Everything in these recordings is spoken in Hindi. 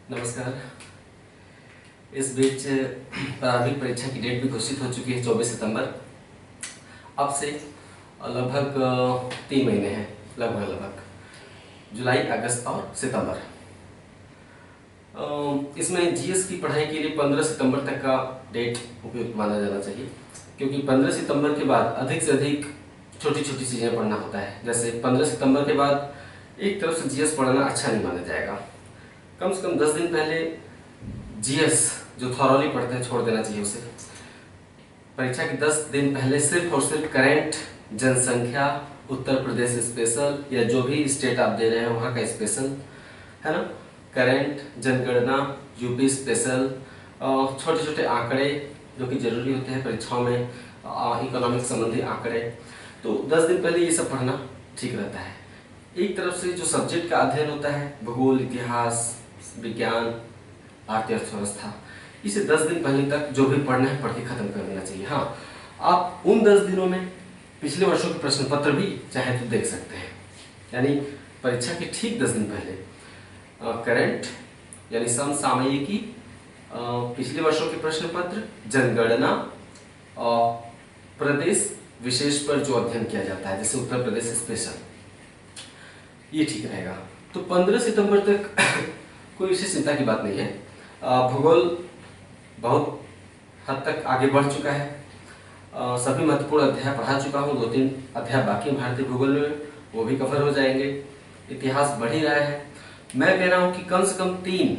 नमस्कार। इस बीच प्रारंभिक परीक्षा की डेट भी घोषित हो चुकी है 24 सितंबर। अब से लगभग 3 महीने हैं, लगभग जुलाई, अगस्त और सितंबर। इसमें जीएस की पढ़ाई के लिए 15 सितंबर तक का डेट उपयुक्त माना जाना चाहिए, क्योंकि 15 सितंबर के बाद अधिक से अधिक छोटी छोटी चीज़ें पढ़ना होता है। जैसे 15 सितंबर के बाद एक तरफ से जीएस पढ़ना अच्छा नहीं माना जाएगा। कम से कम 10 दिन पहले जीएस जो थॉरली पढ़ते हैं छोड़ देना चाहिए उसे। परीक्षा के 10 दिन पहले सिर्फ और सिर्फ करंट, जनसंख्या, उत्तर प्रदेश स्पेशल या जो भी स्टेट आप दे रहे हैं वहाँ का स्पेशल है ना, करंट, जनगणना, यूपी स्पेशल, छोटे छोटे आंकड़े जो कि जरूरी होते हैं परीक्षाओं में, इकोनॉमिक संबंधी आंकड़े, तो 10 दिन पहले ये सब पढ़ना ठीक रहता है। एक तरफ से जो सब्जेक्ट का अध्ययन होता है, भूगोल, इतिहास, विज्ञान, भारतीय अर्थव्यवस्था, इसे 10 दिन पहले तक जो भी पढ़ना है पढ़ के खत्म कर देना चाहिए। हाँ, आप उन 10 दिनों में पिछले वर्षों के प्रश्न पत्र भी चाहे तो देख सकते हैं। यानी परीक्षा के ठीक 10 दिन पहले करंट यानी समसामयिकी, पिछले वर्षों के प्रश्न पत्र, जनगणना और प्रदेश विशेष पर जो अध्ययन किया जाता है जैसे उत्तर प्रदेश स्पेशल, ये ठीक रहेगा। तो 15 सितंबर तक कोई विशेष चिंता की बात नहीं है। भूगोल बहुत हद तक आगे बढ़ चुका है। सभी महत्वपूर्ण अध्याय पढ़ा चुका हूँ, 2-3 अध्याय बाकी भारतीय भूगोल में, वो भी कवर हो जाएंगे। इतिहास बढ़ ही रहा है। मैं कह रहा हूँ कि कम से कम 3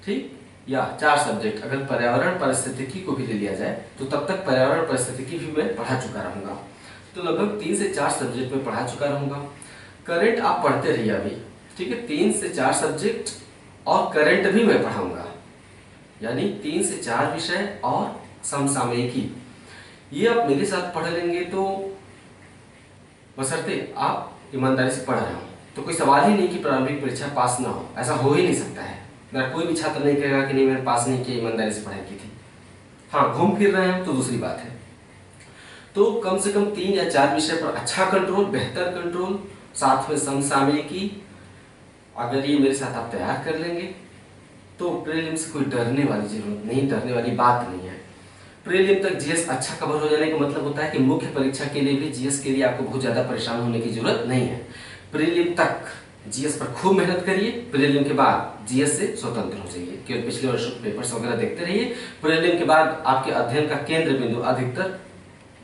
ठीक या 4 सब्जेक्ट अगर पर्यावरण परिस्थितिकी को भी ले लिया जाए तो तब तक पर्यावरण परिस्थितिकी भी मैं पढ़ा चुका रहूँगा। तो लगभग 3 से 4 सब्जेक्ट में पढ़ा चुका रहूँगा। करंट आप पढ़ते रहिए अभी, ठीक है। 3 से 4 सब्जेक्ट और करंट भी मैं पढ़ाऊंगा, यानी 3 से 4 विषय और समसामयिकी, ये आप मेरे साथ पढ़ लेंगे तो बशर्ते आप ईमानदारी से पढ़ रहे हो तो कोई सवाल ही नहीं कि प्रारंभिक परीक्षा पास ना हो। ऐसा हो ही नहीं सकता है। मेरा कोई भी छात्र नहीं कहेगा कि नहीं मैंने पास नहीं किया, ईमानदारी से पढ़ाई की थी। हाँ, घूम फिर रहे हैं तो दूसरी बात है। तो कम से कम 3 या 4 विषय पर अच्छा कंट्रोल, बेहतर कंट्रोल, साथ में समसामयिकी, अगर ये मेरे साथ आप तैयार कर लेंगे तो प्रीलिम से कोई डरने वाली जरूरत नहीं, डरने वाली बात नहीं है। प्रीलिम तक जीएस अच्छा कवर हो जाने का मतलब होता है कि मुख्य परीक्षा के लिए भी जीएस के लिए आपको बहुत ज्यादा परेशान होने की जरूरत नहीं है। प्रीलिम तक जीएस पर खूब मेहनत करिए, प्रीलिम के बाद जीएस से स्वतंत्र हो जाइए, केवल पिछले वर्षों के पेपर्स वगैरह देखते रहिए। प्रीलिम के बाद आपके अध्ययन का केंद्र बिंदु अधिकतर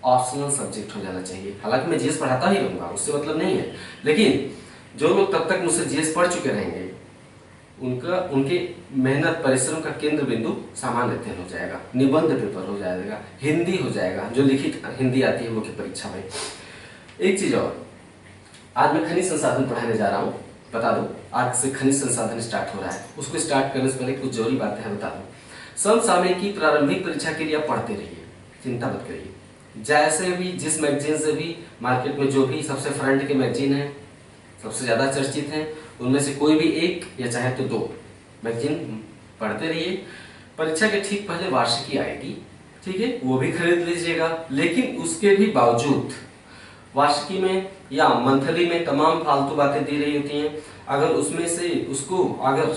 ऑप्शनल सब्जेक्ट हो जाना चाहिए। हालांकि मैं जीएस पढ़ाता ही रहूंगा, उससे मतलब नहीं है, लेकिन जो लोग तब तक मुझसे जीएस पढ़ चुके रहेंगे उनके मेहनत परिश्रम का केंद्र बिंदु सामान्य अध्ययन हो जाएगा, निबंध पेपर हो जाएगा, हिंदी हो जाएगा, जो लिखित हिंदी आती है मुख्य परीक्षा में। एक चीज और, आज मैं खनिज संसाधन पढ़ाने जा रहा हूँ, बता दूं आज से खनिज संसाधन स्टार्ट हो रहा है। उसको स्टार्ट करने से पहले कुछ जरूरी बातें हैं बता दूं। समसामयिकी प्रारंभिक परीक्षा के लिए आप पढ़ते रहिए, चिंता मत करिए। जैसे भी जिस मैगजीन से भी मार्केट में जो भी सबसे फ्रंट के मैगजीन है, सबसे ज्यादा चर्चित हैं, उनमें से कोई भी एक या चाहे तो 2 मैगजीन पढ़ते रहिए। परीक्षा के ठीक पहले वार्षिकी आएगी, ठीक है, वो भी खरीद लीजिएगा। लेकिन उसके भी बावजूद वार्षिकी में या मंथली में तमाम फालतू बातें दी रही होती हैं। अगर उसमें से उसको अगर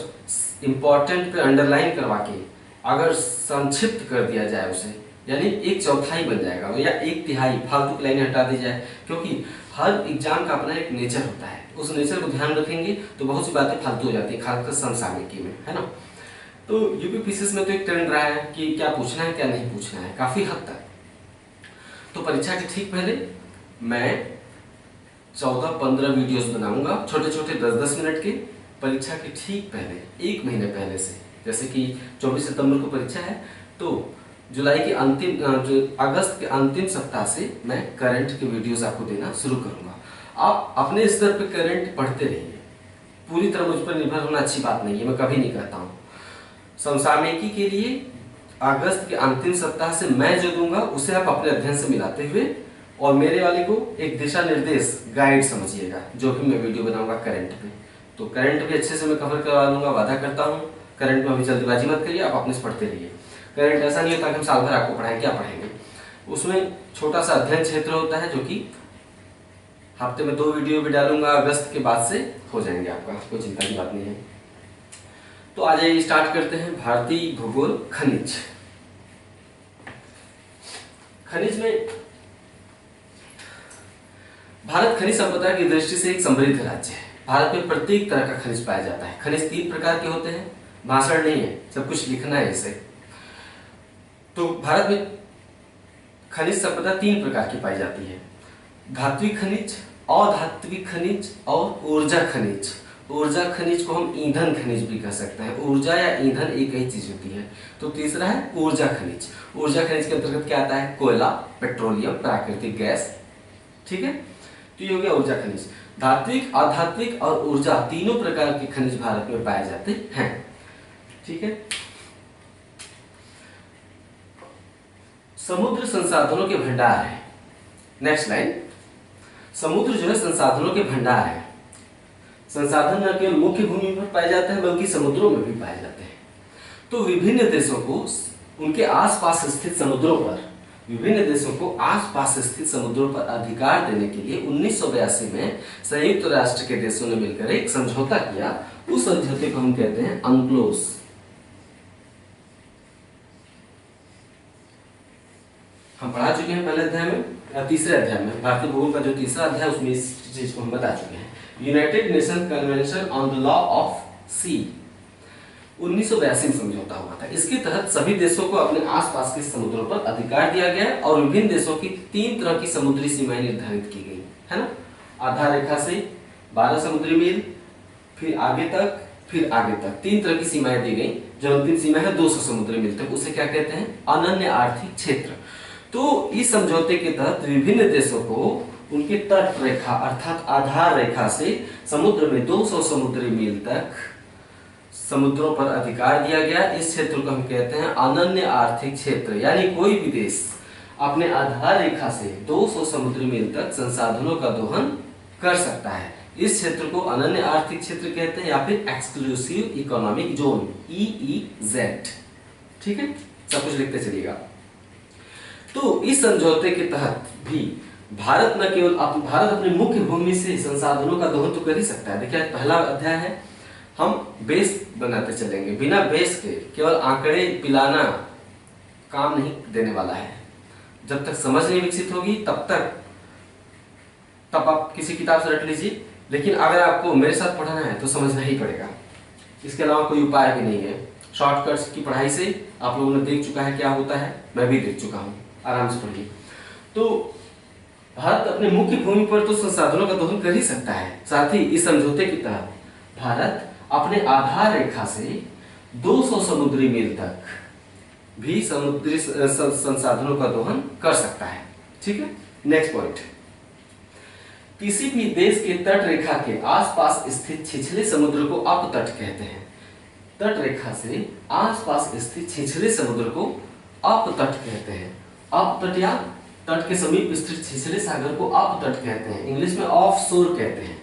इम्पोर्टेंट पे अंडरलाइन करवा के अगर संक्षिप्त कर दिया जाए उसे, यानी 1/4 बन जाएगा या 1/3 फालतू की लाइनें हटा दी जाए, क्योंकि हर एग्जाम का अपना एक नेचर होता है। उस नेचर को ध्यान रखेंगे तो बहुत सी बातें फालतू हो जाती है, खासकर समसामयिकी में, है ना। तो यूपीपीसीएस में तो एक ट्रेंड रहा है कि क्या पूछना है क्या नहीं पूछना है, काफी हद तक। तो परीक्षा के ठीक पहले मैं 14-15 वीडियोस बनाऊंगा, छोटे छोटे 10-10 मिनट के। परीक्षा के ठीक पहले 1 महीने पहले से, जैसे कि 24 सितंबर को परीक्षा है तो जुलाई के अगस्त के अंतिम सप्ताह से मैं करंट के वीडियोस आपको देना शुरू करूंगा। आप अपने स्तर पे करंट पढ़ते रहिए, पूरी तरह मुझ पर निर्भर होना अच्छी बात नहीं है, मैं कभी नहीं कहता हूँ। समसामयिकी के लिए अगस्त के अंतिम सप्ताह से मैं जो दूंगा उसे आप अपने अध्ययन से मिलाते हुए और मेरे वाले को एक दिशा निर्देश गाइड समझिएगा, जो भी मैं वीडियो बनाऊंगा करंट पे। तो करंट भी अच्छे से मैं कवर करवा लूंगा, वादा करता हूँ। करंट में अभी जल्दबाजी मत करिए, आप अपने से पढ़ते रहिए। करंट ऐसा नहीं होता कि हम साल भर आपको पढ़ाएं, क्या पढ़ाएंगे। उसमें छोटा सा अध्ययन क्षेत्र होता है जो कि हफ्ते में 2 वीडियो भी डालूंगा, अगस्त के बाद से हो जाएंगे आपका, कोई चिंता की बात नहीं है। तो आ जाइए स्टार्ट करते हैं। भारतीय भूगोल खनिज। खनिज में भारत खनिज संपदा की दृष्टि से एक समृद्ध राज्य है। भारत में प्रत्येक तरह का खनिज पाया जाता है। खनिज 3 प्रकार के होते हैं, भाषण नहीं है, सब कुछ लिखना है इसे। तो भारत में खनिज संपदा 3 प्रकार की पाई जाती है, धात्विक खनिज, अधात्विक खनिज और ऊर्जा खनिज। ऊर्जा खनिज को हम ईंधन खनिज भी कह सकते हैं। ऊर्जा या ईंधन एक ही चीज होती है। तो तीसरा है ऊर्जा खनिज। ऊर्जा खनिज के अंतर्गत क्या आता है? कोयला, पेट्रोलियम, प्राकृतिक गैस। ठीक है, तो ये हो गया ऊर्जा खनिज। धात्विक, आध्यात्मिक और ऊर्जा तीनों प्रकार के खनिज भारत में पाए जाते हैं। ठीक है, समुद्र संसाधनों के भंडार है। नेक्स्ट लाइन, समुद्र जो है संसाधनों के भंडार है। संसाधन न केवल मुख्य भूमि पर पाए जाते हैं बल्कि समुद्रों में भी पाए जाते हैं। तो विभिन्न देशों को उनके आसपास स्थित समुद्रों पर अधिकार देने के लिए 1982 में संयुक्त राष्ट्र के देशों ने मिलकर एक समझौता किया। उस समझौते को हम कहते हैं अनक्लोज। हम पढ़ा चुके हैं पहले अध्याय में, तीसरे अध्याय में, भारतीय भूगोल का जो तीसरा अध्याय उसमें इस चीज को हम बता चुके हैं। United Nation convention on the law of sea 1982 में समझौता हुआ था। इसके तहत सभी देशों को अपने आसपास के समुद्रों पर अधिकार दिया गया और विभिन्न देशों की 3 तरह की समुद्री सीमाएं निर्धारित की गई है ना। आधार रेखा से 12 समुद्री मील, फिर आगे तक 3 तरह की सीमाएं दी गई। जो अंतिम सीमा है 200 समुद्री मील तक, उसे क्या कहते हैं? अनन्य आर्थिक क्षेत्र। तो इस समझौते के तहत विभिन्न देशों को उनके तट रेखा अर्थात आधार रेखा से समुद्र में 200 समुद्री मील तक समुद्रों पर अधिकार दिया गया। इस क्षेत्र को हम कहते हैं अनन्य आर्थिक क्षेत्र। यानी कोई भी देश अपने आधार रेखा से 200 समुद्री मील तक संसाधनों का दोहन कर सकता है। इस क्षेत्र को अनन्य आर्थिक क्षेत्र कहते हैं या फिर एक्सक्लूसिव इकोनॉमिक जोन, EEZ। ठीक है, सब कुछ लिखते चलिएगा। तो इस समझौते के तहत भी भारत न केवल भारत अपनी मुख्य भूमि से संसाधनों का दोहन तो कर ही सकता है। देखिए पहला अध्याय है, हम बेस बनाते चलेंगे। बिना बेस के केवल आंकड़े पिलाना काम नहीं देने वाला है। जब तक समझ नहीं विकसित होगी तब आप किसी किताब से रट लीजिए, लेकिन अगर आपको मेरे साथ पढ़ना है तो समझना ही पड़ेगा। इसके अलावा कोई उपाय भी नहीं है। शॉर्टकट्स की पढ़ाई से आप लोगों ने देख चुका है क्या होता है, मैं भी देख चुका हूँ। आराम से पढ़िए। तो भारत अपने मुख्य भूमि पर तो संसाधनों का दोहन कर ही सकता है। साथ ही इस समझौते के तहत भारत अपने आधार रेखा से 200 समुद्री मील तक भी समुद्री संसाधनों का दोहन कर सकता है। ठीक है, नेक्स्ट पॉइंट, किसी भी देश के तट रेखा के आसपास स्थित छिछले समुद्र को अपतट कहते हैं। तट रेखा से आसपास स्थित छिछले समुद्र को अपतट कहते हैं। अपतट या तट के समीप स्थित छिछले सागर को अपतट कहते हैं। इंग्लिश में ऑफ शोर कहते हैं।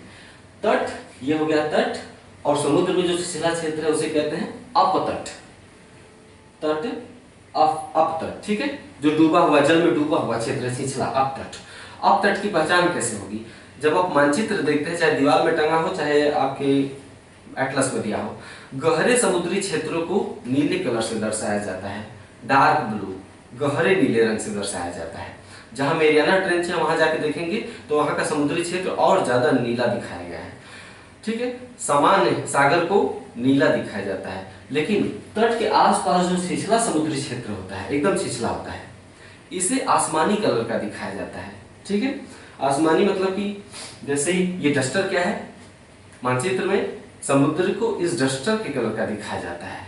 तट, ये हो गया तट, और समुद्र में जो छिछला क्षेत्र है उसे कहते हैं अपतट। तट, अपतट। ठीक है, जो डूबा हुआ, जल में डूबा हुआ क्षेत्र छिछला, अपतट। अपतट की पहचान कैसे होगी? जब आप मानचित्र देखते हैं, चाहे दीवार में टंगा हो चाहे आपके एटलस में दिया हो, गहरे समुद्री क्षेत्रों को नीले कलर से दर्शाया जाता है। डार्क ब्लू, गहरे नीले रंग से दर्शाया जाता है। जहां मेरियाना ट्रेंच है वहां जाके देखेंगे तो वहां का समुद्री क्षेत्र और ज्यादा नीला दिखाया गया है। ठीक है, सामान्य सागर को नीला दिखाया जाता है, लेकिन तट के आसपास जो छिछला समुद्री क्षेत्र होता है, एकदम छिछला होता है, इसे आसमानी कलर का दिखाया जाता है। ठीक है, आसमानी मतलब कि जैसे ही ये डस्टर क्या है, मानचित्र में समुद्र को इस डस्टर के कलर का दिखाया जाता है,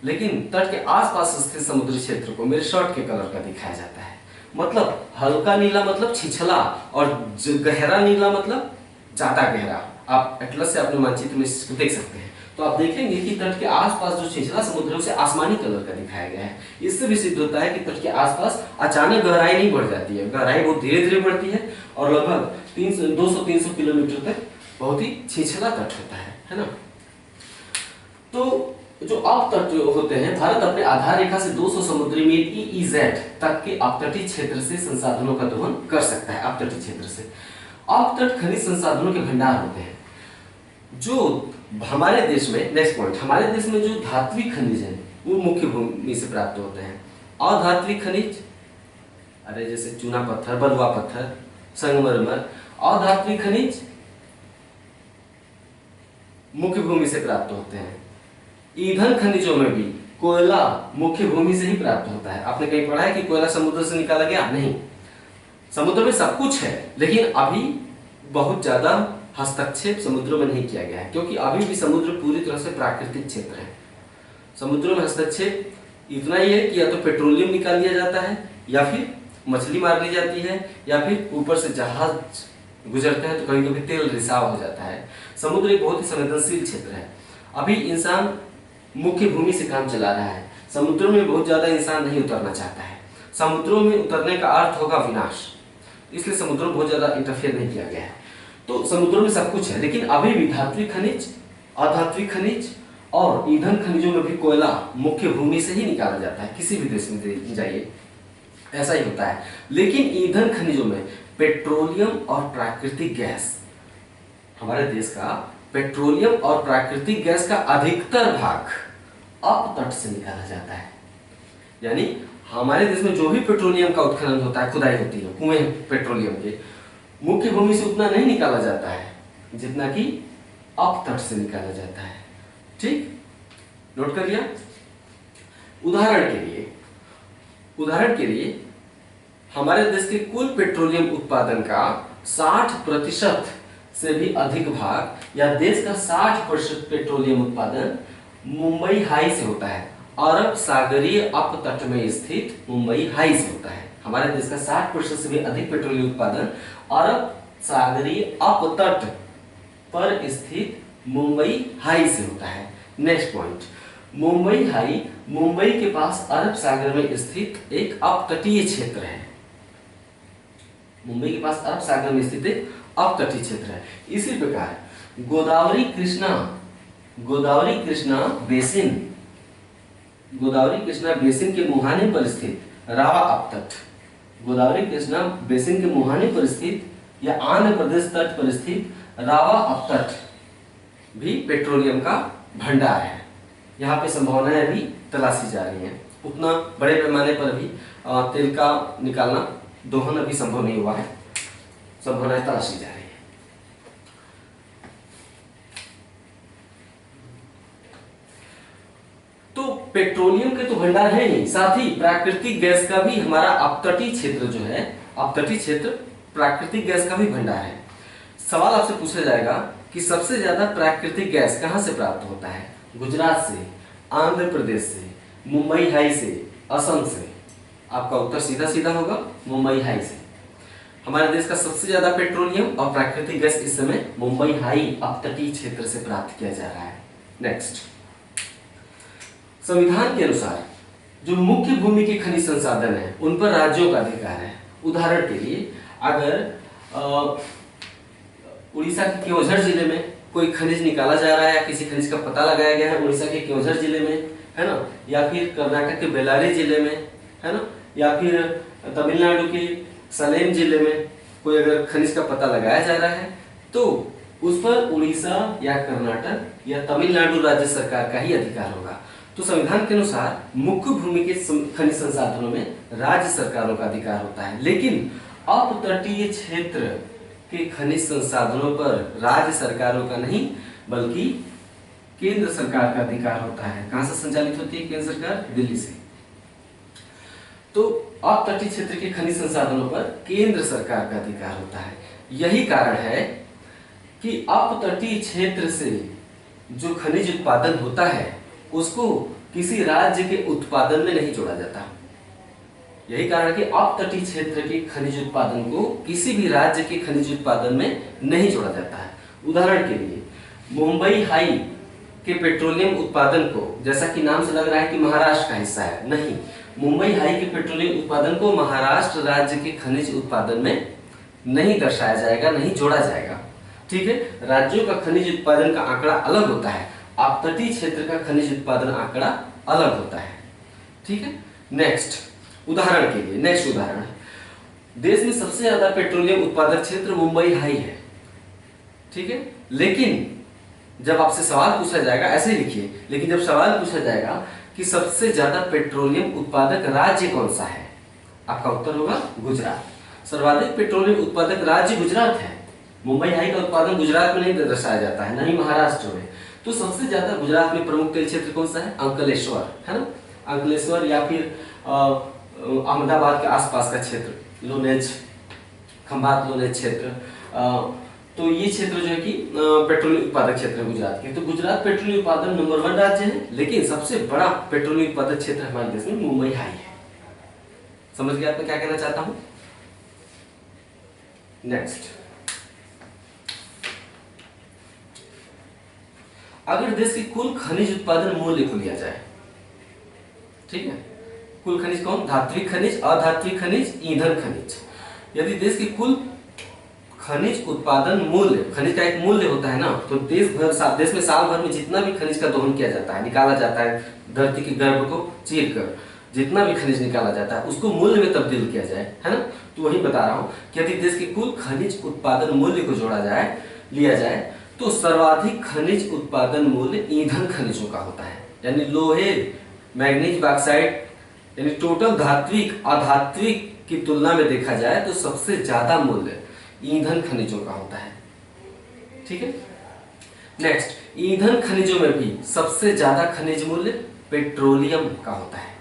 लेकिन तट के आसपास स्थित समुद्री क्षेत्र को मेरे शर्ट के कलर का दिखाया जाता है। मतलब हल्का नीला मतलब छिछला, और गहरा नीला मतलब ज्यादा गहरा। आप एटलस से अपने मानचित्र में देख सकते हैं, तो आप देखेंगे कि तट के आसपास जो छिछला समुद्र है उसे आसमानी कलर का दिखाया गया है। इससे भी सिद्ध होता है कि तट के आसपास अचानक गहराई नहीं बढ़ जाती है, गहराई बहुत धीरे धीरे बढ़ती है और लगभग 200-300 किलोमीटर तक बहुत ही छिछला तट होता है ना। तो जो अपतट होते हैं, भारत अपने आधार रेखा से 200 समुद्री मील EEZ तक के अपतटीय क्षेत्र से संसाधनों का दोहन कर सकता है। अपतटीय क्षेत्र से अपतट खनिज संसाधनों के भंडार होते हैं जो हमारे देश में, नेक्स्ट पॉइंट, हमारे देश में जो धात्विक खनिज है वो मुख्य भूमि से प्राप्त होते हैं। अधात्विक खनिज, अरे जैसे चूना पत्थर, बलुआ पत्थर, संगमरमर, अधात्विक खनिज मुख्य भूमि से प्राप्त होते हैं। ईंधन खनिजों में भी कोयला मुख्य भूमि से ही प्राप्त होता है। आपने कहीं पढ़ा है कि कोयला समुद्र से निकाला गया? नहीं, समुद्र में सब कुछ है, लेकिन अभी बहुत ज्यादा हस्तक्षेप समुद्रों में नहीं किया गया है, क्योंकि अभी भी समुद्र पूरी तरह से प्राकृतिक क्षेत्र है। समुद्रों में हस्तक्षेप इतना ही है कि या तो पेट्रोलियम निकाल लिया जाता है, या फिर मछली मार ली जाती है, या फिर ऊपर से जहाज गुजरते हैं तो कभी कभी तेल रिसाव हो जाता है। समुद्र एक बहुत ही संवेदनशील क्षेत्र है। अभी इंसान मुख्य भूमि से काम चला रहा है। समुद्रों में बहुत ज्यादा इंसान नहीं उतरना चाहता है। समुद्रों में उतरने का अर्थ होगा विनाश, इसलिए समुद्रों में बहुत ज्यादा इंटरफेयर नहीं किया गया है। तो समुद्रों में सब कुछ है, लेकिन अभी भी धात्विक खनिज, अधात्विक खनिज और ईंधन खनिजों में भी कोयला मुख्य भूमि से ही निकाला जाता है। किसी भी देश में जाइए ऐसा ही होता है। लेकिन ईंधन खनिजों में पेट्रोलियम और प्राकृतिक गैस, हमारे देश का पेट्रोलियम और प्राकृतिक गैस का अधिकतर भाग अपतट से निकाला जाता है। यानी हमारे देश में जो भी पेट्रोलियम का उत्खनन होता है, खुदाई होती है, कुएं पेट्रोलियम के, मुख्य भूमि से उतना नहीं निकाला जाता है जितना कि अपतट से निकाला जाता है। ठीक, नोट कर लिया। उदाहरण के लिए हमारे देश के कुल पेट्रोलियम उत्पादन का 60% से भी अधिक भाग, या देश का 60% पेट्रोलियम उत्पादन मुंबई हाई से होता है। अरब सागरीय अपतट में स्थित मुंबई हाई से होता है। हमारे देश का 60% से भी अधिक पेट्रोलियम उत्पादन अरब सागरीय अपतट पर स्थित मुंबई हाई से होता है। Next point, Mumbai high Mumbai के पास अरब सागर में स्थित एक अपतटीय क्षेत्र है। मुंबई के पास अरब सागर में स्थित एक अपतटीय क्षेत्र है। इसी प्रकार गोदावरी कृष्णा बेसिन के मुहाने पर स्थित रावा अपतट, गोदावरी कृष्णा बेसिन के मुहाने पर स्थित या आंध्र प्रदेश तट पर स्थित रावा अपतट भी पेट्रोलियम का भंडार है। यहाँ पे संभावनाएं भी तलाशी जा रही हैं। उतना बड़े पैमाने पर भी तेल का निकालना, दोहन अभी संभव नहीं हुआ है, संभावनाएं तलाशी जा रही है। तो पेट्रोलियम के तो भंडार है ही, साथ ही प्राकृतिक गैस का भी हमारा अपतटीय क्षेत्र जो है, अपतटीय क्षेत्र प्राकृतिक गैस का भी भंडार है। सवाल आपसे पूछा जाएगा कि सबसे ज्यादा प्राकृतिक गैस कहां से प्राप्त होता है? गुजरात से, आंध्र प्रदेश से, मुंबई हाई से, असम से। आपका उत्तर सीधा सीधा होगा मुंबई हाई से। हमारे देश का सबसे ज्यादा पेट्रोलियम और प्राकृतिक गैस इस समय मुंबई हाई अपतटीय क्षेत्र से प्राप्त किया जा रहा है। नेक्स्ट, संविधान के अनुसार जो मुख्य भूमि के खनिज संसाधन है उन पर राज्यों का अधिकार है। उदाहरण के लिए अगर उड़ीसा के केओंझर जिले में कोई खनिज निकाला जा रहा है या किसी खनिज का पता लगाया गया है उड़ीसा के केओंझर जिले में, है ना, या फिर कर्नाटक के बेल्लारी जिले में, है ना, या फिर तमिलनाडु के सलेम जिले में कोई अगर खनिज का पता लगाया जा रहा है तो उस पर उड़ीसा या कर्नाटक या तमिलनाडु राज्य सरकार का ही अधिकार होगा। तो संविधान के अनुसार मुख्य भूमि के खनिज संसाधनों में राज्य सरकारों का अधिकार होता है, लेकिन अपतटीय क्षेत्र के खनिज संसाधनों पर राज्य सरकारों का नहीं बल्कि केंद्र सरकार का अधिकार होता है। कहां से संचालित होती है केंद्र सरकार? दिल्ली से। तो अपतटीय क्षेत्र के खनिज संसाधनों पर केंद्र सरकार का अधिकार होता है। यही कारण है कि अपतटीय क्षेत्र से जो खनिज उत्पादन होता है उसको किसी राज्य के उत्पादन में नहीं जोड़ा जाता। यही कारण है कि अपतटीय क्षेत्र के खनिज उत्पादन को किसी भी राज्य के खनिज उत्पादन में नहीं जोड़ा जाता है। उदाहरण के लिए मुंबई हाई के पेट्रोलियम उत्पादन को, जैसा कि नाम से लग रहा है कि महाराष्ट्र का हिस्सा है, नहीं, मुंबई हाई के पेट्रोलियम उत्पादन को महाराष्ट्र राज्य के खनिज उत्पादन में नहीं दर्शाया जाएगा, नहीं जोड़ा जाएगा। ठीक है, राज्यों का खनिज उत्पादन का आंकड़ा अलग होता है, अपतटीय क्षेत्र का खनिज उत्पादन आंकड़ा अलग होता है। ठीक है, नेक्स्ट उदाहरण के लिए, नेक्स्ट उदाहरण है, देश में सबसे ज्यादा पेट्रोलियम उत्पादक क्षेत्र मुंबई हाई है। ठीक है, लेकिन जब आपसे सवाल पूछा जाएगा ऐसे ही लिखिए, लेकिन जब सवाल पूछा जाएगा कि सबसे ज्यादा पेट्रोलियम उत्पादक राज्य कौन सा है, आपका उत्तर होगा गुजरात। सर्वाधिक पेट्रोलियम उत्पादक राज्य गुजरात है। मुंबई हाई का उत्पादन गुजरात में नहीं दर्शाया जाता है, न ही महाराष्ट्र में। तो सबसे ज्यादा गुजरात में प्रमुख तेल क्षेत्र कौन सा है, अंकलेश्वर, है ना, अंकलेश्वर या फिर अहमदाबाद के आसपास का क्षेत्र, लोनेज, खंभात लोनेज क्षेत्र। तो ये क्षेत्र जो है कि पेट्रोलियम उत्पादक क्षेत्र है गुजरात के। तो गुजरात पेट्रोलियम उत्पादन नंबर 1 राज्य है, लेकिन सबसे बड़ा पेट्रोलियम उत्पादक क्षेत्र हमारे देश में मुंबई हाई है। समझ गए आप मैं क्या कहना चाहता हूं? नेक्स्ट, अगर देश के कुल खनिज उत्पादन मूल्य को लिया जाए, ठीक है, कुल खनिज कौन, धात्विक खनिज, अधात्विक खनिज, ईंधन खनिज। यदि देश के कुल खनिज उत्पादन मूल्य, खनिज का एक मूल्य होता है ना, तो देश में साल भर में जितना भी खनिज का दोहन किया जाता है, निकाला जाता है, धरती के गर्भ को चीर कर जितना भी खनिज निकाला जाता है उसको मूल्य में तब्दील किया जाए, है ना। तो वही बता रहा हूं कि यदि देश के कुल खनिज उत्पादन मूल्य को जोड़ा जाए, लिया जाए, तो सर्वाधिक खनिज उत्पादन मूल्य ईंधन खनिजों का होता है। यानी लोहे, मैग्नीज, बॉक्साइट, यानी टोटल धात्विक अधात्विक की तुलना में देखा जाए तो सबसे ज्यादा मूल्य ईंधन खनिजों का होता है, ठीक है। नेक्स्ट, ईंधन खनिजों में भी सबसे ज्यादा खनिज मूल्य पेट्रोलियम का होता है,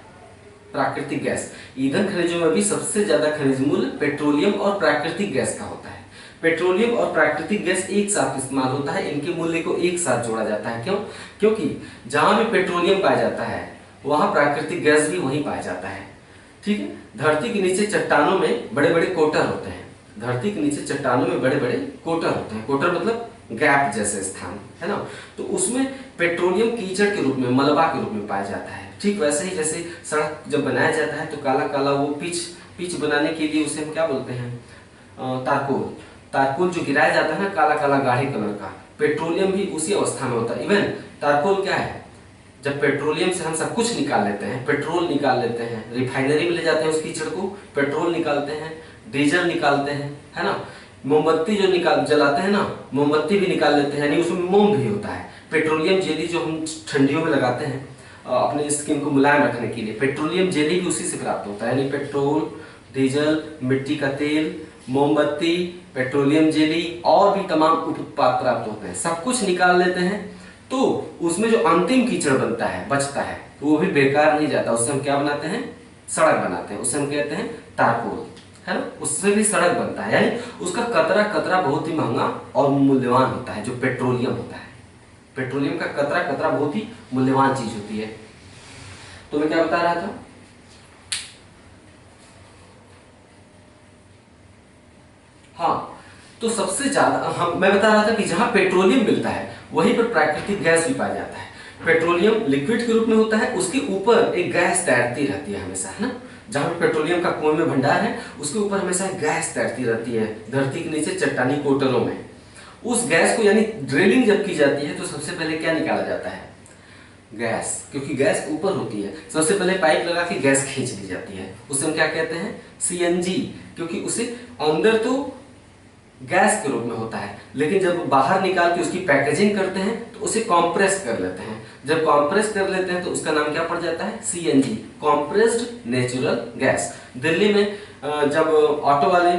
प्राकृतिक गैस। ईंधन खनिजों में भी सबसे ज्यादा खनिज मूल्य पेट्रोलियम और प्राकृतिक गैस का होता है। पेट्रोलियम और प्राकृतिक गैस एक साथ इस्तेमाल होता है, इनके मूल्य को एक साथ जोड़ा जाता है। क्यों? क्योंकि जहां भी पेट्रोलियम पाया जाता है वहां प्राकृतिक गैस भी वहीं पाया जाता है, ठीक है। धरती के नीचे चट्टानों में बड़े बड़े कोटर होते हैं, धरती के नीचे चट्टानों में बड़े बड़े कोटर होते हैं। कोटर मतलब गैप जैसे स्थान, है ना। तो उसमें पेट्रोलियम कीचड़ के रूप में, मलबा के रूप में पाया जाता है। ठीक वैसे ही जैसे सड़क जब बनाया जाता है तो काला काला वो पिच बनाने के लिए उसे हम क्या बोलते हैं, तारकोल जो गिराया जाता है ना, काला काला गाढ़े कलर का, पेट्रोलियम भी उसी अवस्था में होता है। इवन तारकोल क्या है, जब पेट्रोलियम से हम सब कुछ निकाल लेते हैं, पेट्रोल निकाल लेते हैं, रिफाइनरी में ले जाते हैं उस कीचड़ को, पेट्रोल निकालते हैं, डीजल निकालते हैं, है ना, मोमबत्ती जो जलाते हैं ना, मोमबत्ती भी निकाल लेते हैं, यानी उसमें मोम भी होता है। पेट्रोलियम जेली जो हम ठंडियों में लगाते हैं अपने स्किन को मुलायम रखने के लिए, पेट्रोलियम जेली भी उसी से प्राप्त होता है। यानी पेट्रोल, डीजल, मिट्टी का तेल, मोमबत्ती, पेट्रोलियम जेली और भी तमाम उप उत्पाद प्राप्त होते हैं। सब कुछ निकाल लेते हैं तो उसमें जो अंतिम कीचड़ बनता है, बचता है, तो वो भी बेकार नहीं जाता। उससे हम क्या बनाते हैं, सड़क बनाते हैं, उससे हम कहते हैं तारकोल, है ना, उससे भी सड़क बनता है। यानी उसका कतरा कतरा बहुत ही महंगा और मूल्यवान होता है, जो पेट्रोलियम होता है। पेट्रोलियम का कतरा कतरा बहुत ही मूल्यवान चीज होती है। तो मैं क्या बता रहा था, हाँ, तो सबसे ज्यादा मैं बता रहा था कि जहां पेट्रोलियम मिलता है वहीं पर प्राकृतिक गैस भी पाया जाता है। पेट्रोलियम लिक्विड के रूप में होता है, उसके ऊपर एक गैस तैरती रहती है हमेशा, है ना। जहां पे पेट्रोलियम का कुएं में भंडार है उसके ऊपर हमेशा गैस तैरती रहती है धरती के नीचे चट्टानी कोटरों में। उस गैस को यानी ड्रिलिंग जब की जाती है तो सबसे पहले क्या निकाला जाता है, गैस, क्योंकि गैस ऊपर होती है। सबसे पहले पाइप लगा के गैस खींच ली जाती है, उसे हम क्या कहते हैं, सीएनजी, क्योंकि उसे अंदर तो गैस के रूप में होता है, लेकिन जब बाहर निकाल के उसकी पैकेजिंग करते हैं तो उसे कॉम्प्रेस कर लेते हैं। जब कॉम्प्रेस कर लेते हैं तो उसका नाम क्या पड़ जाता है, CNG, compressed natural gas. Delhi में जब ऑटो वाले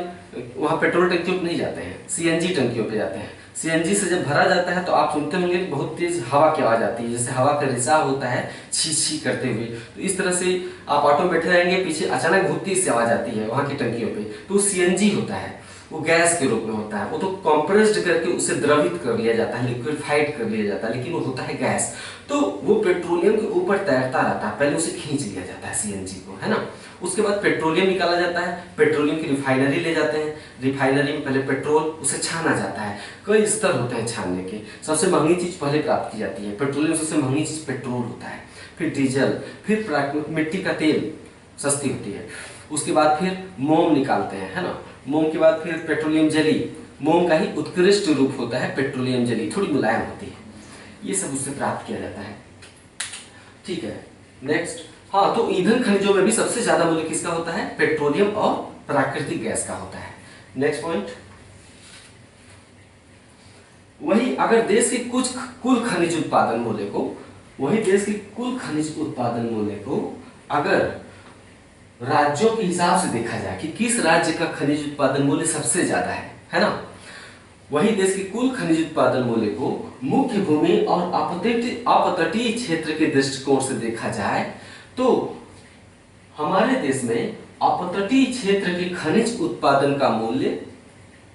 वहां पेट्रोल टंकियों पे नहीं जाते हैं, सीएनजी टंकियों पे जाते हैं। सीएनजी से जब भरा जाता है तो आप सुनते होंगे बहुत तेज हवा की आवाज आती है, जैसे हवा का रिसाव होता है छी छी करते हुए। तो इस तरह से आप ऑटो में बैठे रहेंगे, पीछे अचानक बहुत तेज आवाज आती है वहां की टंकियों पे, तो सीएनजी होता है, वो गैस के रूप में होता है। वो तो कंप्रेस्ड करके उसे द्रवित कर लिया जाता है, लिक्विफाइड कर लिया जाता है, लेकिन वो होता है गैस। तो वो पेट्रोलियम के ऊपर तैरता रहता है, पहले उसे खींच लिया जाता है सीएनजी को, है ना। उसके बाद पेट्रोलियम निकाला जाता है, पेट्रोलियम की रिफाइनरी ले जाते हैं, रिफाइनरी में पहले पेट्रोल, उसे छाना जाता है। कई स्तर होते हैं छानने के, सबसे महंगी चीज पहले प्राप्त की जाती है, पेट्रोलियम सबसे महंगी चीज पेट्रोल होता है, फिर डीजल, फिर मिट्टी का तेल सस्ती होती है, उसके बाद फिर मोम निकालते हैं, है ना। मोम के बाद फिर पेट्रोलियम जेली, मोम का ही उत्कृष्ट रूप होता है पेट्रोलियम जेली, थोड़ी मुलायम होती है, ये सब उससे प्राप्त किया जाता है, ठीक है। नेक्स्ट, हाँ, तो ईंधन खनिजों में भी सबसे ज्यादा मूल्य किसका होता है, पेट्रोलियम और प्राकृतिक गैस का होता है। नेक्स्ट पॉइंट, वही अगर देश के कुल खनिज उत्पादन मूल्य को, वही देश के कुल खनिज उत्पादन मूल्य को अगर राज्यों के हिसाब से देखा जाए कि किस राज्य का खनिज उत्पादन मूल्य सबसे ज्यादा है ना, वही देश के कुल खनिज उत्पादन मूल्य को मुख्य भूमि और अपतटीय क्षेत्र के दृष्टिकोण से देखा जाए तो हमारे देश में अपतटीय क्षेत्र के खनिज उत्पादन का मूल्य,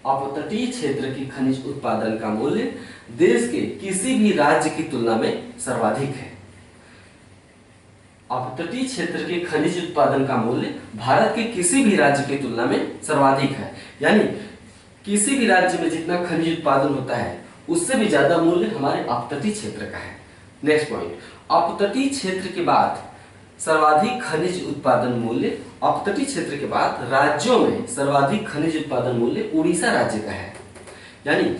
अपतटीय क्षेत्र के खनिज उत्पादन का मूल्य देश के किसी भी राज्य की तुलना में सर्वाधिक है। अपतटीय क्षेत्र के खनिज उत्पादन का मूल्य भारत के किसी भी राज्य की तुलना में सर्वाधिक है, यानी किसी भी राज्य में जितना खनिज उत्पादन होता है उससे भी ज्यादा मूल्य हमारे अपतटीय क्षेत्र का है। नेक्स्ट पॉइंट, अपतटीय क्षेत्र के बाद सर्वाधिक खनिज उत्पादन मूल्य, अपतटीय क्षेत्र के बाद राज्यों में सर्वाधिक खनिज उत्पादन मूल्य उड़ीसा राज्य का है। यानी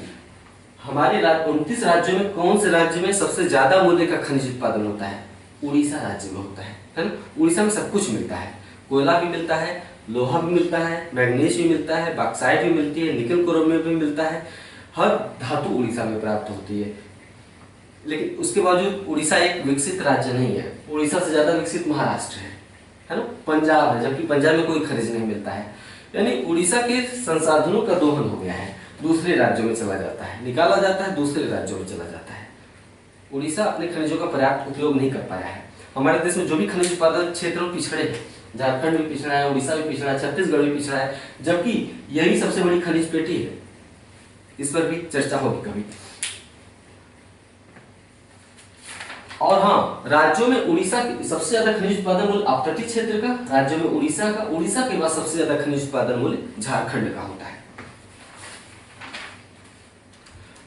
हमारे 29 राज्यों में कौन से राज्य में सबसे ज्यादा मूल्य का खनिज उत्पादन होता है? उड़ीसा राज्य में होता है ना। उड़ीसा में सब कुछ मिलता है, कोयला भी मिलता है, लोहा भी मिलता है, मैग्नीज भी मिलता है, बॉक्साइट भी मिलती है, निकल क्रोमियम भी मिलता है, हर धातु उड़ीसा में प्राप्त होती है। लेकिन उसके बावजूद उड़ीसा एक विकसित राज्य नहीं है, उड़ीसा से ज्यादा विकसित महाराष्ट्र है ना, पंजाब है, जबकि पंजाब में कोई खनिज नहीं मिलता है। यानी उड़ीसा के संसाधनों का दोहन हो गया है, दूसरे राज्यों में चला जाता है, निकाला जाता है, दूसरे राज्यों में चला जाता है। उड़ीसा अपने खनिजों का पर्याप्त उपयोग नहीं कर पाया है। हमारे देश में जो भी खनिज उत्पादन क्षेत्र पिछड़े हैं, झारखंड भी पिछड़ा है, उड़ीसा भी पिछड़ा है, छत्तीसगढ़ भी पिछड़ा है, जबकि यही सबसे बड़ी खनिज पेटी है। इस पर भी चर्चा होगी कभी। और हाँ, राज्यों में उड़ीसा सबसे ज्यादा खनिज उत्पादन मूल्य अपतटीय क्षेत्र का, राज्यों में उड़ीसा का, उड़ीसा के बाद सबसे ज्यादा खनिज उत्पादन मूल्य झारखंड का होता है।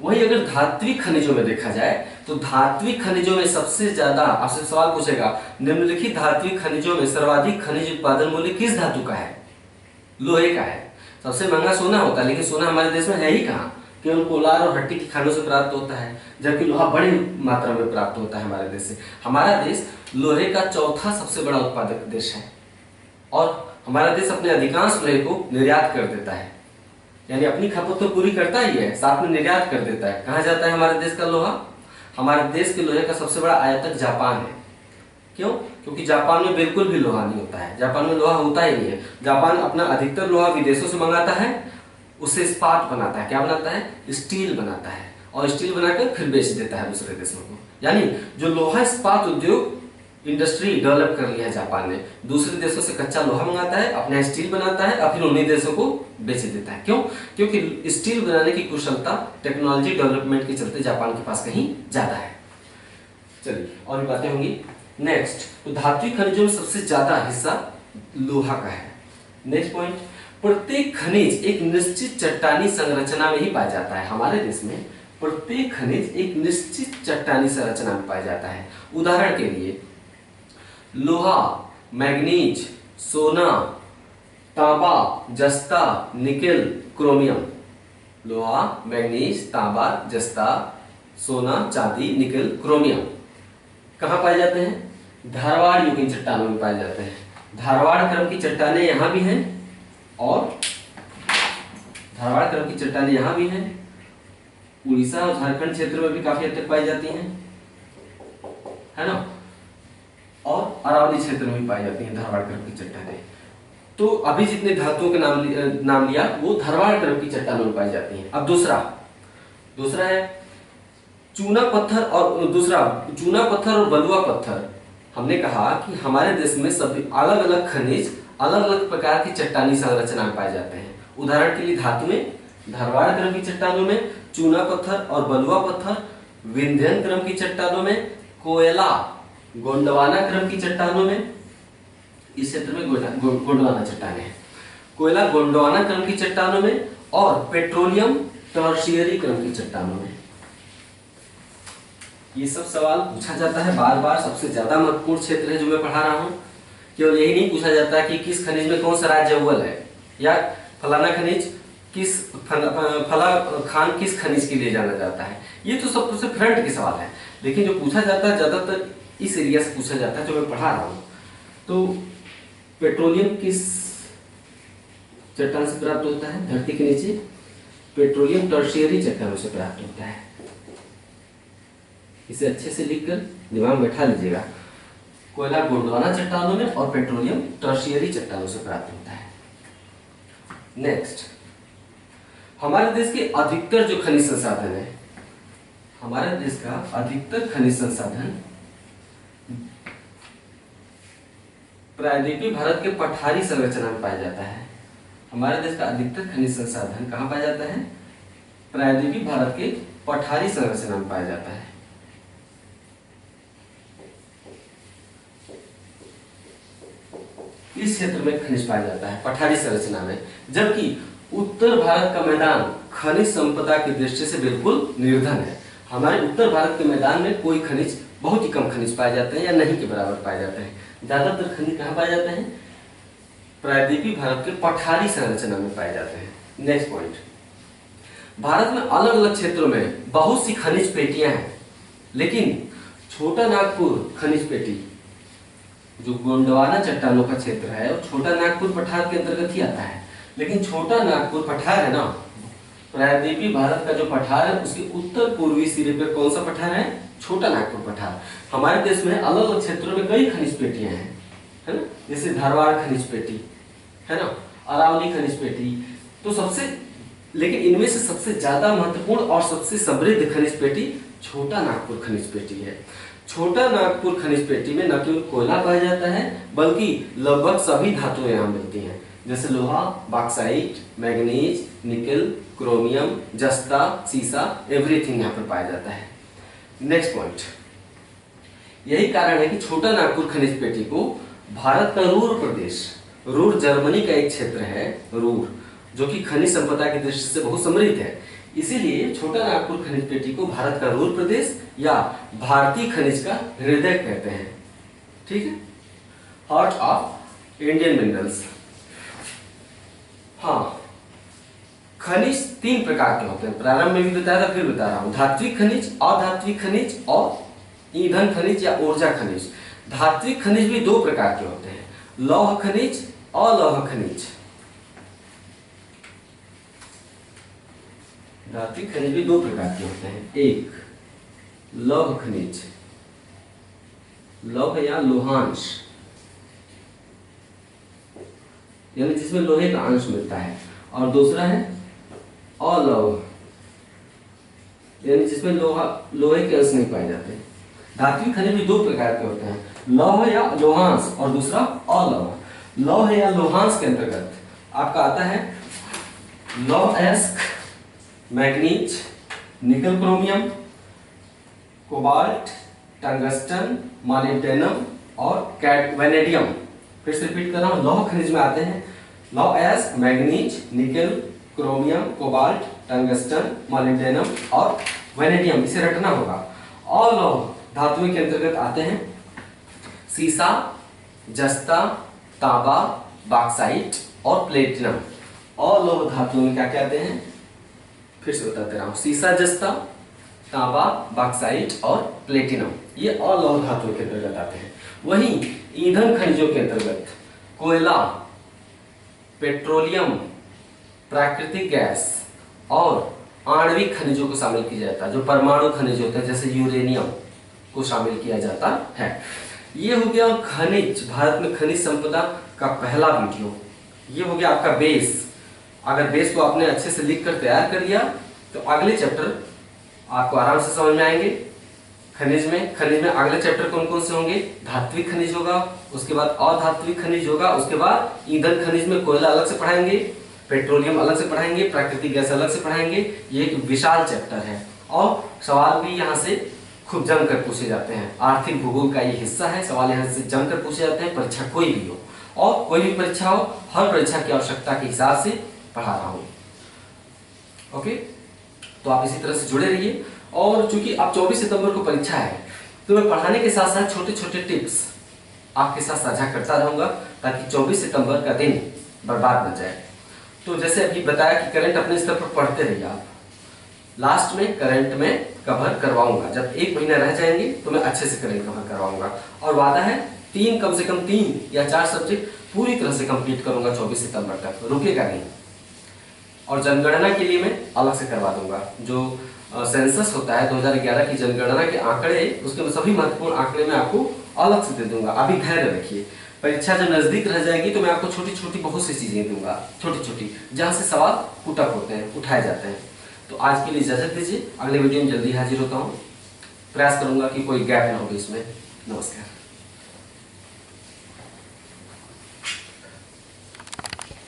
वही अगर धात्विक खनिजों में देखा जाए तो धात्विक खनिजों में सबसे ज्यादा, आपसे सवाल पूछेगा, निम्नलिखित धात्विक खनिजों में सर्वाधिक खनिज उत्पादन मूल्य किस धातु का है? लोहे का है। सबसे महंगा सोना होता है, लेकिन सोना हमारे देश में है ही कहाँ, केवल कोलार और हट्टी की खानों से प्राप्त होता है, जबकि लोहा बड़ी मात्रा में प्राप्त होता है हमारे देश से। हमारा देश लोहे का चौथा सबसे बड़ा उत्पादक देश है और हमारा देश अपने अधिकांश लोहे को निर्यात कर देता है, यानी अपनी खपत तो पूरी करता ही है, साथ में निर्यात कर देता है। कहाँ जाता है हमारे देश का लोहा? हमारे देश के लोहे का सबसे बड़ा आयातक जापान है। क्यों? क्योंकि जापान में बिल्कुल भी लोहा नहीं होता है, जापान में लोहा होता ही नहीं है। जापान अपना अधिकतर लोहा विदेशों से मंगाता है, उससे इस्पात बनाता है। क्या बनाता है? स्टील बनाता है, और स्टील बनाकर फिर बेच देता है दूसरे देशों को। यानी जो लोहा इस्पात उद्योग इंडस्ट्री डेवलप कर लिया है जापान ने, दूसरे देशों से कच्चा लोहा मंगाता है, अपना स्टील बनाता है और फिर उन्हीं देशों को बेच देता है। क्यों? क्योंकि स्टील बनाने की कुशलता टेक्नोलॉजी डेवलपमेंट के चलते जापान के पास कहीं ज्यादा है। चलिए और भी बातें होंगी। नेक्स्ट, तो धात्विक खनिजों में सबसे ज्यादा हिस्सा लोहा का है। नेक्स्ट पॉइंट, प्रत्येक खनिज एक निश्चित चट्टानी संरचना में ही पाया जाता है। हमारे देश में प्रत्येक खनिज एक निश्चित चट्टानी संरचना में पाया जाता है। उदाहरण के लिए लोहा, मैग्नीज, सोना, तांबा, जस्ता, निकेल, क्रोमियम। लोहा, मैग्नीज, तांबा, जस्ता, सोना, चांदी, निकेल, क्रोमियम कहाँ पाए जाते हैं? धारवाड़ युगीन चट्टानों में पाए जाते हैं। धारवाड़ क्रम की चट्टानें यहाँ भी हैं और धारवाड़ क्रम की चट्टानें यहाँ भी हैं। उड़ीसा और झारखंड क्षेत्र में भी काफी हद तक पाई जाती हैं, है ना, और अरावली क्षेत्र में भी पाई जाती हैं धारवाड़ क्रम की चट्टानें। तो अभी जितने धातुओं के नाम लिया वो धारवाड़ क्रम की चट्टानों में पाई जाती हैं। अब दूसरा है चूना पत्थर और बलुआ पत्थर। हमने कहा कि हमारे देश में सभी अलग अलग खनिज अलग अलग प्रकार की चट्टानी संरचना में पाए जाते हैं। उदाहरण के लिए धातु में धारवाड़ क्रम की चट्टानों में चूना पत्थर और बलुआ पत्थर, विंध्यन क्रम की चट्टानों में कोयला, गोंडवाना क्रम की चट्टानों में, इस क्षेत्र में गोंडवाना चट्टानें हैं, कोयला गोंडवाना क्रम की चट्टानों में और पेट्रोलियम टर्शियरी क्रम की चट्टानों में। ये सब सवाल पूछा जाता है बार बार। सबसे ज्यादा महत्वपूर्ण क्षेत्र है जो मैं पढ़ा रहा हूँ। केवल यही नहीं पूछा जाता कि किस खनिज में कौन सा राज्य अव्वल है या फलाना खनिज खान किस खनिज के लिए जाना जाता है। ये तो सबसे फ्रंट के सवाल है, लेकिन जो पूछा जाता है ज्यादातर इस एरिया से पूछा जाता है जो मैं पढ़ा रहा हूँ। तो पेट्रोलियम किस चट्टान से प्राप्त होता है? धरती के नीचे पेट्रोलियम टर्शियरी चट्टानों से प्राप्त होता है। इसे अच्छे से लिखकर दिमाग में बैठा लीजिएगा। कोयला गोंडवाना चट्टानों में और पेट्रोलियम टर्शियरी चट्टानों से प्राप्त होता है। नेक्स्ट, हमारे देश के अधिकतर जो खनिज संसाधन है, हमारे देश का अधिकतर खनिज संसाधन प्रायद्वीपीय भारत के पठारी संरचना में पाया जाता है। हमारे देश का अधिकतर खनिज संसाधन कहाँ पाया जाता है? प्रायद्वीपीय भारत के पठारी संरचना में पाया जाता है। इस क्षेत्र में खनिज पाया जाता है पठारी संरचना में, जबकि उत्तर भारत का मैदान खनिज संपदा की दृष्टि से बिल्कुल निर्धन है। हमारे उत्तर भारत के मैदान में कोई खनिज, बहुत ही कम खनिज पाए जाते हैं या नहीं के बराबर पाए जाते हैं। ज्यादातर खनिज कहाँ पाए जाते हैं? प्रायद्वीपीय भारत के पठारी संरचना में पाए जाते हैं। नेक्स्ट पॉइंट, भारत में अलग अलग क्षेत्रों में बहुत सी खनिज पेटियां हैं, लेकिन छोटा नागपुर खनिज पेटी जो गोंडवाना चट्टानों का क्षेत्र है, वो छोटा नागपुर पठार के अंतर्गत ही आता है। लेकिन छोटा नागपुर पठार है ना, प्रायद्वीपीय भारत का जो पठार है उसके उत्तर पूर्वी सिरे पर कौन सा पठार है? छोटा नागपुर पठार। हमारे देश में अलग अलग क्षेत्रों में कई खनिज पेटियां हैं, है ना, जैसे धारवाड़ खनिज पेटी है ना, अरावली खनिज पेटी। तो लेकिन इनमें से सबसे ज्यादा महत्वपूर्ण और सबसे समृद्ध खनिज पेटी छोटा नागपुर खनिज पेटी है। छोटा नागपुर खनिज पेटी में न केवल कोयला पाया जाता है, बल्कि लगभग सभी धातुएं यहाँ मिलती हैं, जैसे लोहा, बॉक्साइट, मैग्नीज, निकेल, क्रोमियम, जस्ता, सीसा, एवरीथिंग यहाँ पर पाया जाता है। नेक्स्ट पॉइंट, यही कारण है कि छोटा नागपुर खनिज पेटी को भारत का रूर प्रदेश, रूर जर्मनी का एक क्षेत्र है रूर, जो कि खनिज संपदा की दृष्टि से बहुत समृद्ध है। इसीलिए छोटा नागपुर खनिज पेटी को भारत का रूर प्रदेश या भारतीय खनिज का हृदय कहते हैं। ठीक है, हार्ट ऑफ इंडियन मिनरल्स। हाँ, खनिज 3 प्रकार के होते हैं, प्रारंभ में भी बताया था, फिर बता रहा हूं। धात्विक खनिज, अधात्विक खनिज और ईंधन खनिज या ऊर्जा खनिज। धात्विक खनिज भी 2 प्रकार के होते हैं, लौह खनिज, अलौह खनिज। धात्विक खनिज भी 2 प्रकार के होते हैं, एक लौह खनिज, लौह या लोहांश, यानी जिसमें लोहे का अंश मिलता है, और दूसरा है अलौह, यानी जिसमें लोहे के अंश नहीं पाए जाते। धात्विक खनिज भी 2 प्रकार के होते हैं, लौह या लोहांश और दूसरा अलौह। लौह या लोहांश के अंतर्गत आपका आता है लौह अयस्क, मैग्नीज, निकल क्रोमियम, कोबाल्ट, टंगस्टन, मॉलिब्डेनम और वैनेडियम। फिर से रिपीट कर रहा हूं, लौह खनिज में आते हैं लौह अयस्क, मैग्नीज, निकल, क्रोमियम, कोबाल्ट, टंगस्टन, मॉलिब्डेनम और वैनेडियम। इसे रटना होगा। अलौह धातुओं के अंतर्गत आते हैं सीसा, जस्ता, तांबा, बॉक्साइट और प्लेटिनम। अलौह धातुओं में क्या कहते हैं? फिर से बताते रहा हूं, सीसा, जस्ता, तांबा, बॉक्साइट और प्लेटिनम, ये अलौह धातुओं के अंतर्गत आते हैं। वहीं ईंधन खनिजों के अंतर्गत कोयला, पेट्रोलियम, प्राकृतिक गैस और आणविक खनिजों को शामिल किया जाता है। जो परमाणु खनिज होते हैं जैसे यूरेनियम को शामिल किया जाता है। ये हो गया खनिज, भारत में खनिज संपदा का पहला वीडियो। ये हो गया आपका बेस। अगर बेस को आपने अच्छे से लिख कर तैयार कर लिया तो अगले चैप्टर आपको आराम से समझ में आएंगे। खनिज में अगले चैप्टर कौन कौन से होंगे? धात्विक खनिज होगा, उसके बाद अधात्विक खनिज होगा, उसके बाद ईंधन खनिज में कोयला अलग से पढ़ाएंगे, पेट्रोलियम अलग से पढ़ाएंगे, प्राकृतिक गैस अलग से पढ़ाएंगे। ये एक विशाल चैप्टर है और सवाल भी यहाँ से खूब जमकर पूछे जाते हैं। आर्थिक भूगोल का ये हिस्सा है, सवाल यहाँ से जमकर पूछे जाते हैं, परीक्षा कोई भी हो और कोई भी परीक्षा हो, हर परीक्षा की आवश्यकता के हिसाब से पढ़ा रहा हूँ। ओके, तो आप इसी तरह से जुड़े रहिए। और चूंकि अब 24 सितंबर को परीक्षा है तो मैं पढ़ाने के साथ साथ छोटे छोटे टिप्स आपके साथ साझा करता रहूंगा ताकि 24 सितंबर का दिन बर्बाद न जाए। तो जैसे अभी बताया कि करंट अपने स्तर पर पढ़ते रहिए आप। लास्ट में करंट में कवर करवाऊंगा, जब 1 महीना रह जाएंगे तो मैं अच्छे से करंट कवर करवाऊंगा और वादा है कम से कम 3 या 4 सब्जेक्ट पूरी तरह से कंप्लीट करूंगा 24 सितंबर तक, रुकेगा नहीं। और जनगणना के लिए मैं अलग से करवा दूंगा। जो सेंसस होता है 2011 की जनगणना के आंकड़े, उसके सभी महत्वपूर्ण आंकड़े मैं आपको अलग से दे दूंगा। अभी धैर्य रखिए, परीक्षा जब नजदीक रह जाएगी तो मैं आपको छोटी छोटी बहुत सी चीजें दूंगा, छोटी छोटी, जहां से सवाल पुटअप होते हैं, उठाए जाते हैं। तो आज के लिए इजाजत दीजिए, अगले वीडियो में जल्दी हाजिर होता हूँ। प्रयास करूंगा कि कोई गैप ना हो इसमें। नमस्कार।